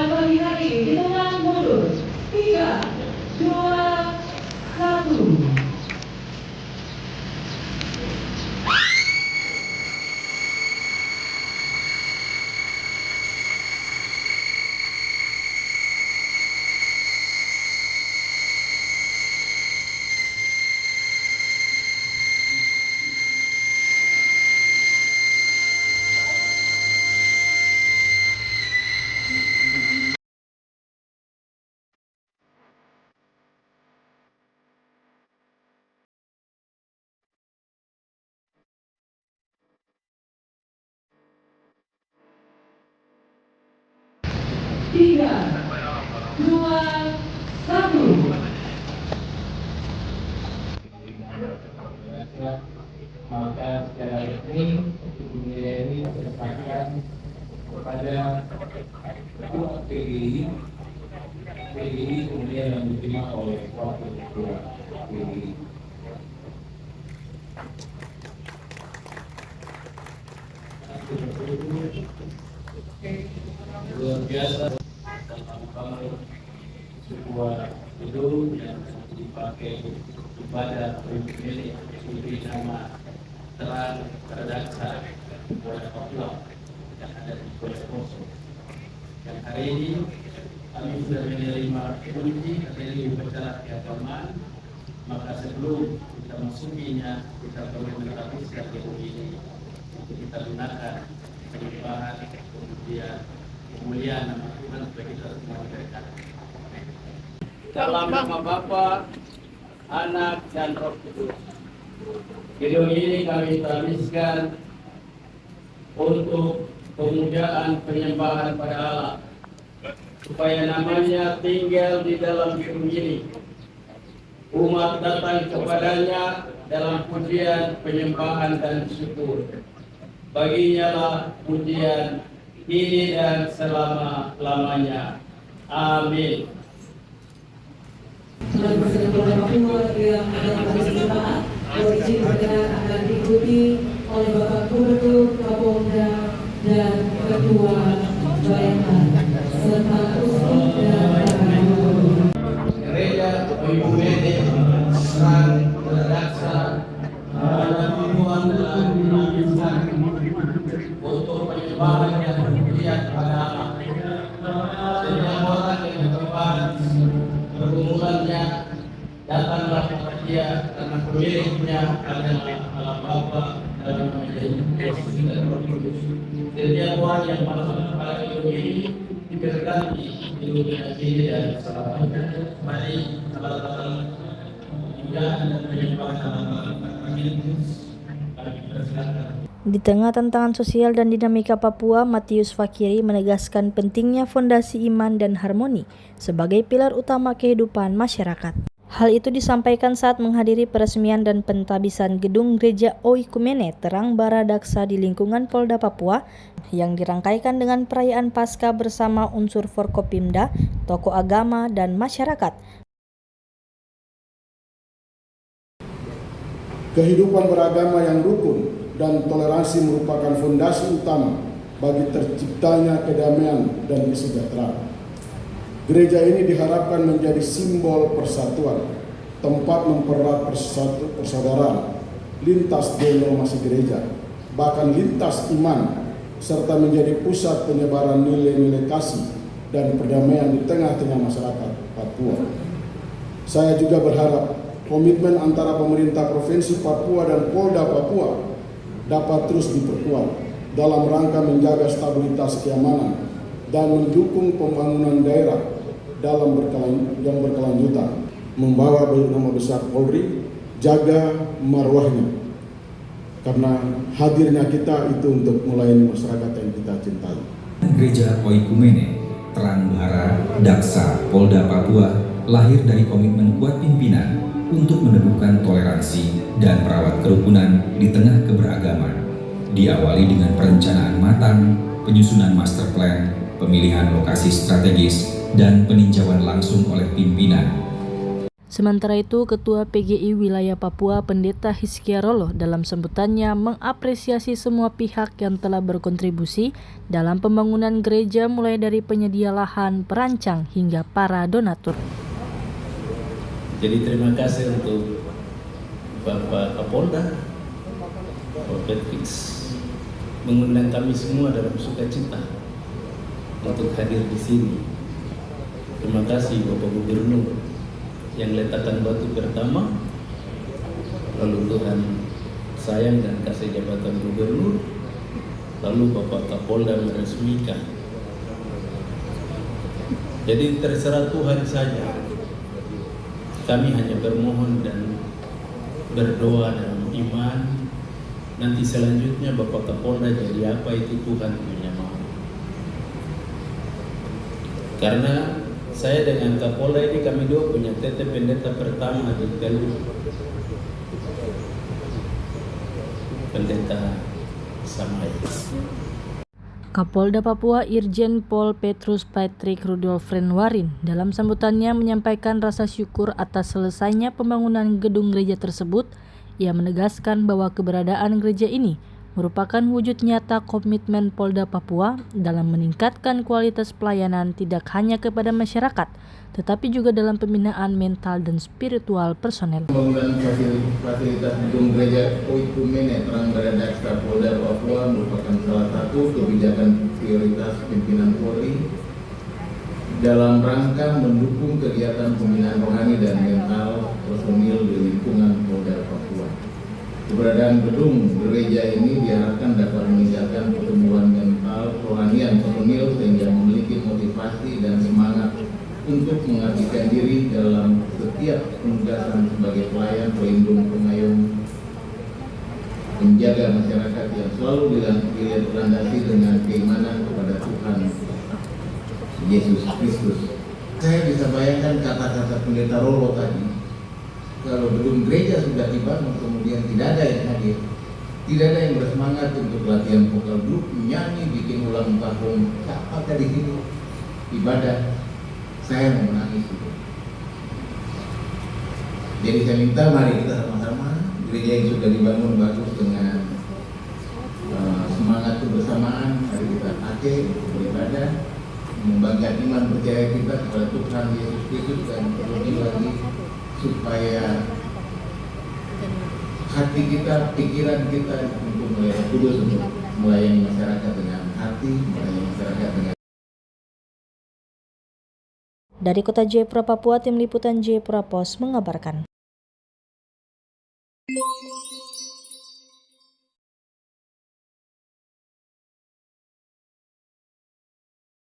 pagi hari di tengah mundur. 3, 2, 1. Tiga, dua, satu. Maka secara resmi ini diserahkan kepada ketua PGI kemudian yang diterima oleh wakil ketua PGI. Luar biasa dalam bangun sebuah gedung yang dipakai ibadah milik diberi nama terang terdaksa Polda Papua yang ada di Poso. Dan hari ini kami sudah menerima kunci dari upacara keagamaan. Maka sebelum kita masukinya, kita perlu menetapkan gedung ini untuk kita gunakan penyembahan kemudian kemuliaan nama Tuhan supaya kita semua mereka. Dalam nama Bapa, Anak dan Roh Kudus. Gedung ini kami tabiskan untuk pemujaan penyembahan pada Allah, supaya namanya tinggal di dalam gedung ini. Umat datang kepadanya dalam pujian, penyembahan dan syukur. Baginya lah pujian ini dan selama-lamanya. Amin. Dan Presiden Polda Papua yang dalam keseluruhan izin berkenan akan diikuti oleh Bapak Gubernur Kapolda dan Ketua Bayangan serta Uskup dan Gereja Ibu Mene serang terdaksa pada tujuan telah dihabiskan untuk penyembahan dan pujian pada Allah. Setiap orang yang berkenan pergumulannya datanglah kepada dia karena pemiliknya adalah Allah Bapa dan menjadi Yesus dan Roh Kudus. Setiap orang yang masuk kepada gedung ini diberkati di dunia ini dan selamanya. Mari salam pujian dan penyembahan Allah kami persilakan. Di tengah tantangan sosial dan dinamika Papua, Matius Fakiri menegaskan pentingnya fondasi iman dan harmoni sebagai pilar utama kehidupan masyarakat. Hal itu disampaikan saat menghadiri peresmian dan pentabisan gedung Gereja Oikumene Terang Baradaksa di lingkungan Polda Papua yang dirangkaikan dengan perayaan Paskah bersama unsur Forkopimda, tokoh agama, dan masyarakat. Kehidupan beragama yang rukun dan toleransi merupakan fondasi utama bagi terciptanya kedamaian dan kesejahteraan. Gereja ini diharapkan menjadi simbol persatuan, tempat mempererat persaudaraan, lintas denominasi gereja, bahkan lintas iman, serta menjadi pusat penyebaran nilai-nilai kasih dan perdamaian di tengah-tengah masyarakat Papua. Saya juga berharap komitmen antara pemerintah Provinsi Papua dan Polda Papua dapat terus diperkuat dalam rangka menjaga stabilitas keamanan dan mendukung pembangunan daerah yang berkelanjutan, membawa nama besar Polri, jaga marwahnya, karena hadirnya kita itu untuk melayani masyarakat yang kita cintai. Gereja Oikumene Terang Baradaksa Polda Papua lahir dari komitmen kuat pimpinan untuk meneguhkan toleransi dan merawat kerukunan di tengah keberagaman. Diawali dengan perencanaan matang, penyusunan master plan, pemilihan lokasi strategis, dan peninjauan langsung oleh pimpinan. Sementara itu, Ketua PGI Wilayah Papua Pendeta Hizkia Rolo dalam sambutannya mengapresiasi semua pihak yang telah berkontribusi dalam pembangunan gereja mulai dari penyedia lahan, perancang hingga para donatur. Jadi terima kasih untuk Bapak Kapolda, Bapak Petrix, mengundang kami semua dalam sukacita untuk hadir di sini. Terima kasih Bapak Gubernur yang letakkan batu pertama, lalu Tuhan sayang dan kasih jabatan Gubernur, lalu Bapak Kapolda meresmikan. Jadi terserah Tuhan saja. Kami hanya bermohon dan berdoa dalam iman. Nanti selanjutnya Bapak Kapolda jadi apa itu Tuhan punya mau. Karena saya dengan Kapolda ini kami dua punya tete pendeta pertama di Galuh, Pendeta Samai. Kapolda Papua Irjen Pol Petrus Patrick Rudolf Renwarin dalam sambutannya menyampaikan rasa syukur atas selesainya pembangunan gedung gereja tersebut. Ia menegaskan bahwa keberadaan gereja ini merupakan wujud nyata komitmen Polda Papua dalam meningkatkan kualitas pelayanan tidak hanya kepada masyarakat, tetapi juga dalam pembinaan mental dan spiritual personel. Pembangunan fasilitas gedung gereja Oikumene Tranggara Daksa Polda Papua merupakan salah satu kebijakan prioritas pimpinan Polri dalam rangka mendukung kegiatan pembinaan rohani dan mental personil di lingkungan Polda Papua. Keberadaan gedung gereja ini diharapkan dapat meningkatkan pertumbuhan mental rohanian personil sehingga memiliki motivasi dan semangat untuk mengabdikan diri dalam setiap penugasan sebagai pelayan, pelindung, pengayom, menjaga masyarakat yang selalu dilandasi dengan keimanan kepada Tuhan Yesus Kristus. Saya bisa bayangkan kata-kata Pendeta Rolo tadi. Kalau gedung gereja sudah dibangun, kemudian tidak ada yang hadir, tidak ada yang bersemangat untuk latihan vokal grup, nyanyi, bikin ulang tahun, apakah di sini ibadah, saya mau menangis itu. Jadi saya minta mari kita sama-sama gereja yang sudah dibangun bagus dengan semangat kebersamaan, mari kita pakai untuk beribadah, membanggakan iman percaya kita kepada Tuhan Yesus Kristus dan terlebih lagi supaya hati kita, pikiran kita untuk melayani kudus, untuk melayani masyarakat dengan hati, melayani masyarakat dengan. Dari Kota Jayapura, Papua, Tim Liputan Jayapura Pos mengabarkan.